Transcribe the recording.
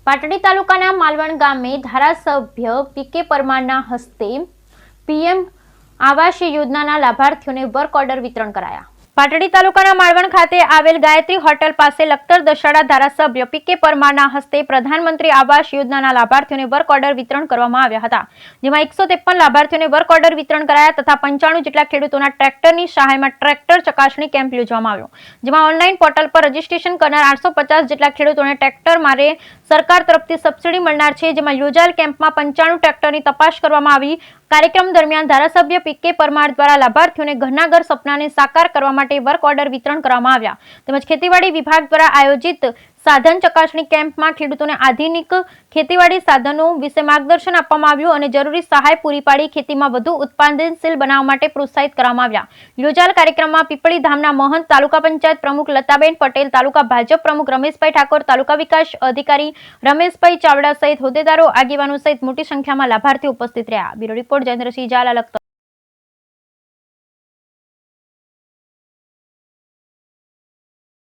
પાટડી તાલુકાના માલવણ ગામે ધારાસભ્ય પીકે પરમારના હસ્તે પીએમ આવાસ યોજનાના લાભાર્થીઓને વર્ક ઓર્ડર વિતરણ કરાયા। પાટડી તાલુકાના માલવણ ખાતે આવેલ ગાયત્રી હોટેલ પાસે લખતર દશાડા ધારાસભ્ય પીકે પરમારના હસ્તે પ્રધાનમંત્રી આવાસ યોજનાના લાભાર્થીઓને વર્ક ઓર્ડર વિતરણ કરવામાં આવ્યા હતા, જેમાં 153 લાભાર્થીઓને વર્ક ઓર્ડર વિતરણ કરાયા તથા 95 જેટલા ખેડૂતોના ટ્રેક્ટરની સહાયમાં ટ્રેક્ટર ચકાસણી કેમ્પ યોજવામાં આવ્યો, જેમાં ઓનલાઈન પોર્ટલ પર રજીસ્ટ્રેશન કરનાર 850 જેટલા ખેડૂતોને ટ્રેક્ટર માટે સરકાર તરફથી સબસિડી મળનાર છે, જેમાં યોજાયેલ કેમ્પમાં 95 ટ્રેક્ટરની તપાસ કરવામાં આવી। કાર્યક્રમ દરમિયાન ધારાસભ્ય પીકે પરમાર દ્વારા લાભાર્થીઓને ઘરના ઘર સપનાને સાકાર કરવા માટે વર્ક ઓર્ડર વિતરણ કરવામાં આવ્યા, તેમજ ખેતીવાડી વિભાગ દ્વારા આયોજિત સાધન ચકાસણી કેમ્પમાં ખેડૂતોને આધુનિક ખેતીવાડી સાધનો વિશે માર્ગદર્શન આપવામાં આવ્યું અને જરૂરી સહાય પૂરી પાડી ખેતીમાં વધુ ઉત્પાદનશીલ બનાવવા માટે પ્રોત્સાહિત કરવામાં આવ્યા। યોજાયેલ કાર્યક્રમમાં પીપળી ધામના મહંત, તાલુકા પંચાયત પ્રમુખ લતાબેન પટેલ, તાલુકા ભાજપ પ્રમુખ રમેશભાઈ ઠાકોર, તાલુકા વિકાસ અધિકારી રમેશભાઈ ચાવડા સહિત હોદ્દેદારો, આગેવાનો સહિત મોટી સંખ્યામાં લાભાર્થીઓ ઉપસ્થિત રહ્યા। Bureau report Jayendrasinh Zala, Lakhtar.